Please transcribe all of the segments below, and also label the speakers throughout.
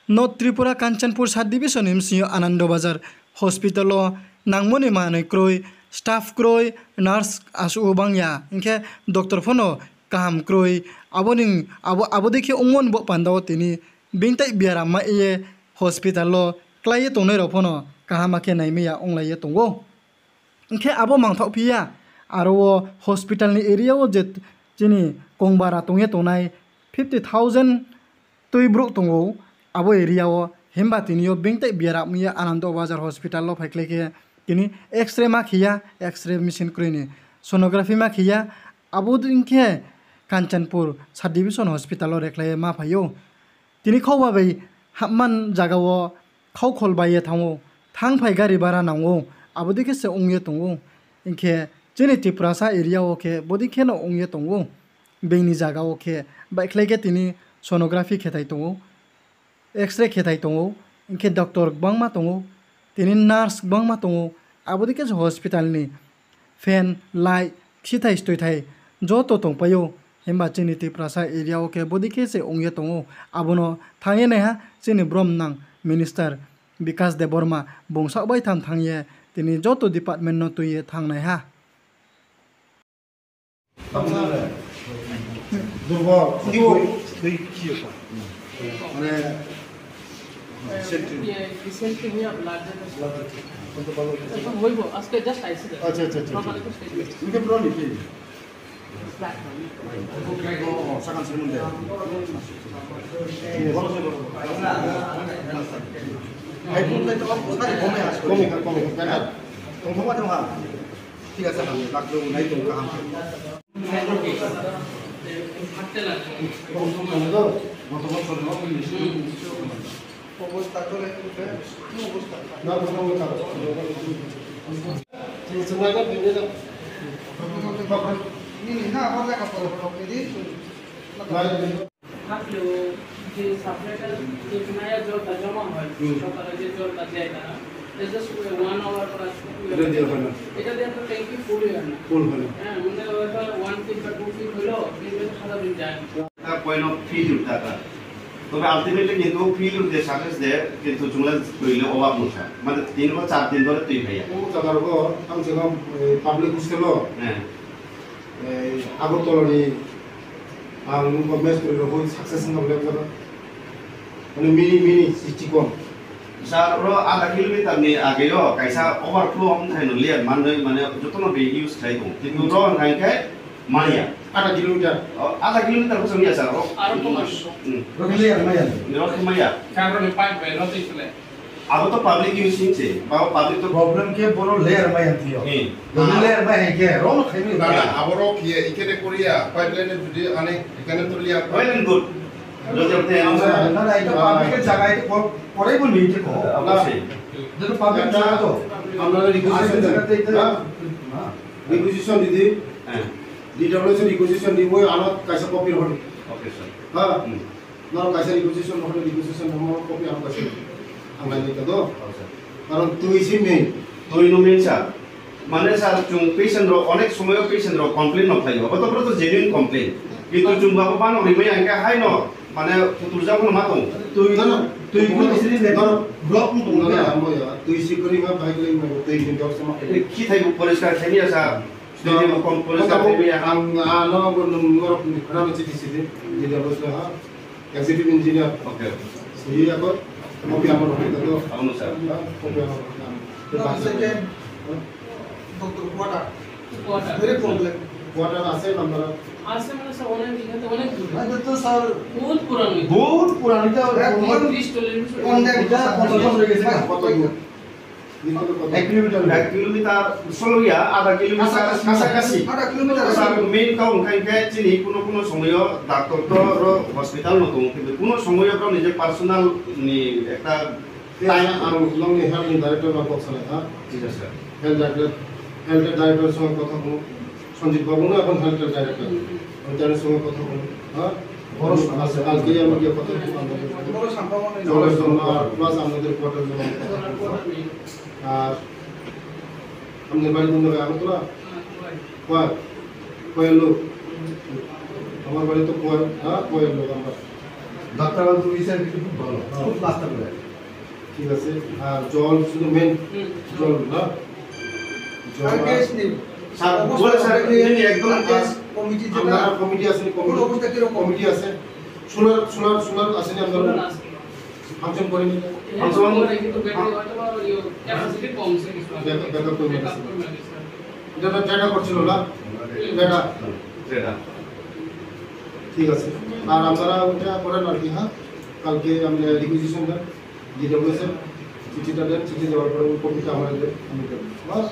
Speaker 1: North Tripura Kanchanpur Sub Division MCO Anandabazar Hospital nangmoni manoi kroi staff kroi nurse asu bangya inke doctor phono kaham kroi aboning abo dekhi ongmon bo pandao tini bingtai biara ma ye hospital lo klai tongnai ro phono kahama ke naimya onglai tongo inke abo mangthok pia aro hospital ni area o jet chini kongbara tongye tongnai 50,000 tuibruk tongo abo area o hemba tinio bingtai biara muya Anandabazar hospital lo phaikle ke kini x-ray ma khia x-ray machine kroini sonography ma khia abo dinke Kanchanpur Sub Division hospital lo reklai ma phayo tini khawba bai hamman jaga o khaw kholbai ye thango thang phai gari bara nango abo dike se ongye tongo inke chini Triprasa area o ke bodi kheno ongye tongo beini jaga o ke baiklai ke tini sonography khetai tongo x-ray khetai tongo inke doctor bangma tongo tini nurse bangma tongo abo dike hospital ni fan light khithai stoi thai joto tongpayo hemba chini Triprasa area o ke bodi ke se ongye tongo abono thange ne ha chini brom nang minister Vikas Deborma bongsa bai tham thangye tini joto department no tuye thangnai ha
Speaker 2: durba dui kiyo মানে
Speaker 3: recently নিয়া blood কত ভালো হইব আজকে just আইছি
Speaker 2: আচ্ছা আচ্ছা আচ্ছা ইনকে প্রনি কি সাকান সেমুন্ডে আই পুনলে তো কোথায় কমে প্যারা তোমা তোমা ঠিক আছে আমি ডাক্তার নাই তো কাম
Speaker 3: থাকতে লাগে
Speaker 2: বর্তমান সরকার অবস্থা চলে কি অবস্থা না অবস্থা সেসমাইনা দিনে না ini na আমার লেখা পড়া পড়া এদি
Speaker 3: থাকলেও যে সাপ্লাইটা যে নয়া জলটা জমা হয় সকালে যে জলটা দেয় না জাস্ট 1 আওয়ার পর
Speaker 2: এটা দিয়ে হয় না
Speaker 3: এটা দিয়ে তো ট্যাঙ্কি ফুল হয় না হ্যাঁ মানে ওটা 1 ফিট বা 2 ফিট হলো কিন্তু সারা দিন যায়
Speaker 4: না পয়েন্ট অফ ফিল টাকা তবে আলটিমেটলি কিন্তু ফিল উঠে সাকসেস দেয় কিন্তু জুমলা কইলে অভাব মুছা মানে 3 বা 4 দিন ধরে তুই ভাইয়া
Speaker 2: ও জায়গারও আমসেগাম পাবলিক হোস্টেল
Speaker 4: হ্যাঁ
Speaker 2: আগরতলানি আং গভর্নমেন্ট স্কুল রো সাকসেস নবলে জায়গা মানে মিনি সিটিকম
Speaker 4: সারো আধা কিলোমিটার নি আগেও কাইসা ওভারফ্লো হম থাই নলিয়া মানে যতন বে ইউজ থাই দং কিন্তু র নাইকাই মানিয়া আধা কিলোমিটার বসে নিয়া স্যার
Speaker 3: আর কমাস
Speaker 2: রকলিয়া মায়া
Speaker 4: রকমায়া
Speaker 3: কারণে পাইপ বে নতে চলে
Speaker 4: अब तो पब्लिक यूजिंग से बाबा पब्लिक तो
Speaker 2: प्रॉब्लम के बोलो लेयर में आती है लेयर में है क्या रोल खाइबे
Speaker 5: না না আবারও কি ইকেনে কোরিয়া পাইপলাইনে যদি অনেক এখানে তো লিয়া
Speaker 4: ওয়েল এন্ড গুড যদি আপনি
Speaker 2: না না এটা পাবলিকের জায়গায় পরে বলি যে কো
Speaker 4: অবশ্যই
Speaker 2: যেটা পাবলিক জায়গা তো আমরা রিকোয়েস্ট করতে হ্যাঁ রিকোয়েস্ট দিদি
Speaker 4: হ্যাঁ
Speaker 2: ডিডব্লিউসি রিকোয়েস্ট দিব আনত কাইসা কপি হল
Speaker 4: ওকে স্যার
Speaker 2: হ্যাঁ না কাইসা রিকোয়েস্ট হল রিকোয়েস্ট নম্বর কপি আম কাছে আমরা নিতে তো কারণ তুই সিমে
Speaker 4: তুই নো মেন স্যার মানে স্যার চুং পেশেন্ট র অনেক সময় পেশেন্ট র কমপ্লেইন ন থাইও কত বড় তো জেনুইন কমপ্লেইন কিন্তু চুং বাবা বানো রিমাই আঙ্কা হাই ন মানে ফুতুর যাব না মাতো
Speaker 2: তুই না তুই কোন সিরিজ নে ধর ব্লক মু না তুই সিকরি মা ভাইলে মে তুই দিন দর্শ মা
Speaker 4: কি থাই পরিষ্কার থাইয়া স্যার যদি কম পরিষ্কার থাইয়া
Speaker 2: আম আলো নম্বর খরাম চিঠি সিধে যে অবস্থ হ্যাঁ এক্সিকিউটিভ ইঞ্জিনিয়ার
Speaker 4: ওকে
Speaker 2: সেই আগত কপি আমার হতে তো
Speaker 4: అవును স্যার
Speaker 2: কপি আমার
Speaker 6: Second, Dr. Quata.
Speaker 3: কোয়াটা
Speaker 6: Very problem.
Speaker 2: Quarter আছে নাম্বার
Speaker 3: আসে মানে সব অনেক দিকে অনেক দূর
Speaker 6: That to sir.
Speaker 3: বহুত পুরানো
Speaker 2: বহুত পুরানো এটা
Speaker 3: 30-40
Speaker 6: On that
Speaker 2: কত হয়ে গেছে কত 1 কিলোমিটার
Speaker 4: 1 কিলোমিটার সলইয়া আধা কিলোমিটার কাছাকাছি
Speaker 6: Ada kilometer.
Speaker 4: স্যার মেইন কাউন কাইকে চিনি কোনো সময় ডাক্তার তো হসপিটাল নতুন কিন্তু কোনো সময় তো নিজে পার্সোনাল নি একটা
Speaker 2: টাইম আর লং হেলথ ডাইরেক্টর বা বক্সলে হ্যাঁ
Speaker 4: ঠিক আছে স্যার
Speaker 2: হেলথ ডাইরেক্টর সঙ্গে কথা বলুন সঞ্জিত বাবু না এখন হেলথ ডাইরেক্টর ওইটার সঙ্গে কথা বলুন হ্যাঁ বড় আছে আজকে আমি কি কথা
Speaker 6: Boro সম্ভাবনা নেই।
Speaker 2: জলের জন্য আর প্লাস আমাদের কোয়ার্টার জন্য আর আমাদের বাড়ি বন্ধ হয়ে আগতলা কোয়েল লোক আমার বাড়ি তো কোয়েল হ্যাঁ কোয়েল লোক আমরা
Speaker 7: ডাক্তার ইসে খুব ভালো খুব প্লাস্টার করে
Speaker 2: ঠিক আছে আর জল শুধু মেন জল না জল
Speaker 6: আর কেস নেই
Speaker 4: স্যার বলে স্যার এমনি একদম
Speaker 6: কমিটি
Speaker 2: আমরা
Speaker 6: যেটা
Speaker 2: কমিটি আছে
Speaker 6: কোন অবস্থা কিরকম
Speaker 2: কমিটি আছে সোনার আছে না আমরা ফাংশন করে নি
Speaker 3: ফাংশন করে কিন্তু ব্যাটারি হয়তো বা ওই ক্যাপাসিটি কম সে কিছু
Speaker 2: ব্যাকআপ করে
Speaker 3: ব্যাকআপ করে
Speaker 2: যেটা যেটা করছিল না যেটা
Speaker 4: যেটা
Speaker 2: ঠিক আছে আর আপনারা ওটা করেন আর কি হ্যাঁ কালকে আমরা রিকুইজিশন দেন ডিডব্লিউএস এর চিঠিটা দেন চিঠি দেওয়ার পরে ওই কপিটা আমাদের আমি দেব বাস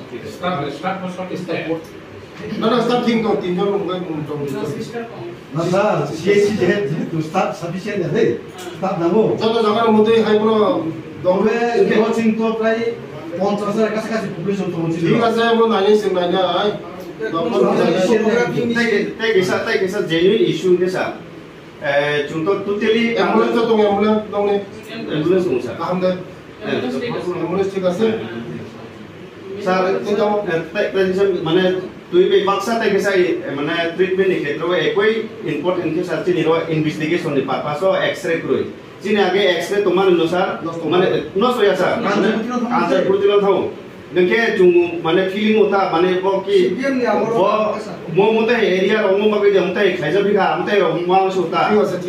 Speaker 2: না না স্টাফ ঠিক তো তিনজন মোটামুটি
Speaker 3: সিস্টার কম
Speaker 7: না স্যার সিএসসি যেহেতু স্টাফ সাফিসিয়েন্ট আছে স্টাফ নামো
Speaker 2: যত জায়গার মধ্যে হাই কোনো
Speaker 7: তবে কোচিং তো প্রায় 50,000 কাছাকাছি পপুলেশন তো হচ্ছিল
Speaker 2: ঠিক আছে আমরা নাইনি সিং নাইনি আই
Speaker 4: tay cái sa genuine issue cái sa chúng tôi totally
Speaker 2: ambulance তো অ্যাম্বুলেন্স দংনে
Speaker 4: ambulance không sa
Speaker 2: আহমদে অ্যাম্বুলেন্স ঠিক আছে
Speaker 4: sa tay মানে তুই বে বাক্সা tay cái sa মানে treatment ni ক্ষেত্রে একই important cái sa চিনি ro investigation ni purpose x-ray করই চিনি আগে x-ray তোমার নো স্যার মানে নষ্ট হয়ে স্যার কাঁচা প্রতিরোধ থাও দেখে মানে ফিলিং হতা মানে কি মো মতে এরিয়া রঙ মাগে যে মতে খাইজা বিঘা মতে মাং সুতা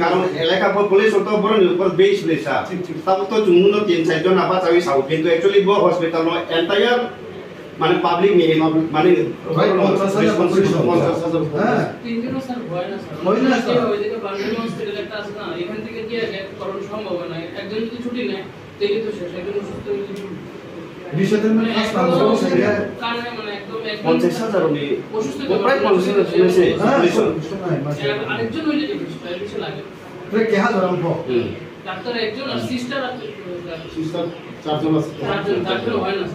Speaker 4: কারণ এলাকা পর পুলিশ তো বড় উপর বেস প্লেসা তাব তো চুমুনো তিন চারজন আবা চাই সাউ কিন্তু actually go hospital no entire মানে পাবলিক নি মানে
Speaker 7: হ্যাঁ
Speaker 3: তিনজনও স্যার ভয় না স্যার
Speaker 7: ভয় না স্যার।
Speaker 3: ওইদিকে বাংলাদেশ হসপিটাল একটা আছে না এখান থেকে কি করণ সম্ভব না একজন যদি ছুটি নেয় তাহলে তো শেষ একজন অসুস্থ হলে কি
Speaker 7: বিষয়টা মানে আসলাম সেটা
Speaker 3: কারণে মানে একদম
Speaker 4: 50,000 উনি
Speaker 3: অসুস্থ
Speaker 4: প্রায় 50,000 শুনেছে
Speaker 7: হ্যাঁ
Speaker 4: পুলিশ
Speaker 7: শোনাই মাসে
Speaker 3: আরেকজন হইলে কি কিছু লাগে
Speaker 7: প্রায় কে হাজার অল্প
Speaker 3: ডাক্তার একজন আর সিস্টার আছে
Speaker 2: সিস্টার চারজন আছে
Speaker 3: চারজন ডাক্তার হয় না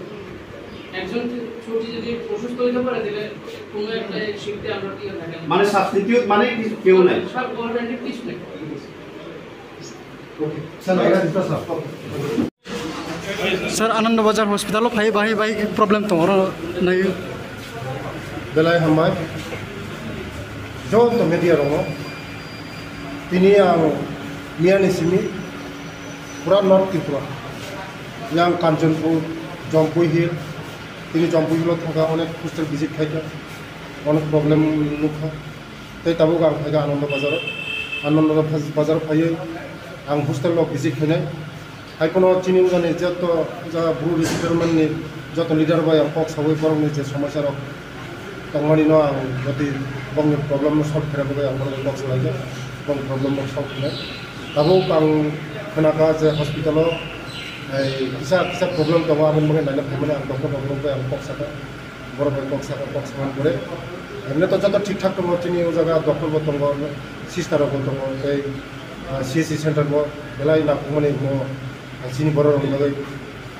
Speaker 3: একজন ছুটি যদি অসুস্থ হইতে পারে তাহলে কোনো একটা শিখতে আমরা কি থাকে না
Speaker 4: মানে সাবস্টিটিউট মানে কেউ নাই
Speaker 3: সব গভর্নমেন্টের কিছু নেই
Speaker 2: ওকে
Speaker 7: স্যার এটা দিতে স্যার
Speaker 1: सर आनंद बाजार हॉस्पिटल फाइ बाहि बाहि प्रॉब्लम तो नहीं
Speaker 2: बेलाय हामबाय जब मेडिया दङ दिनै आं मैयानिसिमनि पुरा नर्थ त्रिपुरा yang कान्चनपुर जम्पुई हिल दिनै जम्पुई हिलाव थांगा अनेक हस्टेल भिजिट खायगा अनेक प्रब्लेम नुखा तै दाबो आं फायगा आनंद बाजाराव फायो आं हस्टेलाव भिजिट खायनाय हाइकोनो चिनि उजानि जत जा ब्रु रिस्टोरमेन्टनि जत लिडार बाय पक सावै बरंनि जे समस्या रक तंगमानि न आं जति बंनि प्रब्लेम सल्व खालामबाय आं बरं बक्स लायगा बंनि प्रब्लेम सल्व खालाम दाबो आं खोनागा जे हस्पिटालाव किसा प्रब्लेम दङ आं मगे नायना फैमाने आं डक्टर प्रब्लेम बाय आं पक साका बरं बाय पक सामान करे एमने तो जत ठीक ठाक दङ चिनि उजागा डक्टर बो दङ सिस्टार बो दङ बै सीएससी सेंटर बो बेलाय ना फैमाने मो चिनी बर लगे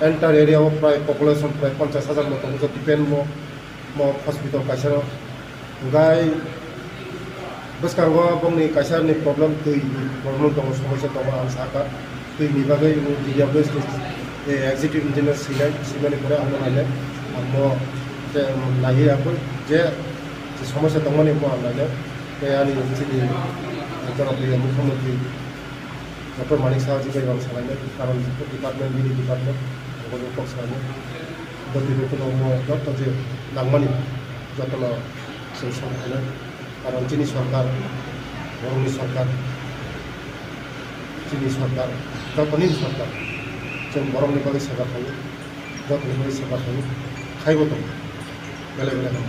Speaker 2: एंटार एरिया प्राय पपुलेशन प्राय 50,000 मत जो डिपेंड मो हस्पिटल कैसा गाय बसकांगो बंनि कैसा नि प्रॉब्लम दै प्रॉब्लम दङ समस्या दङ आं साका दैनि बागै डिडब्लिउएस एग्जीक्यूटिव इंजिनियर सिगानि परे आं नायले मो जे लाहि आको जे समस्या दङनि मो आं नायले बे आनि चिनि जनप्रिय मुख्यमंत्री डॉक्टर मानिक साहा जी गई सालायनो कारण डिपार्टमेंट बिनि डिपार्टमेंट गगन पक्ष सालायनो दति बेखौनो मो जत जे नांगमानि जतन जों सालायनो कारण चिनि सरकार बरंनि सरकार चिनि सरकार जतनि सरकार जों बरंनि बागै सेबा खायो जतनि बागै सेबा खायो खायबो दं बेले बेले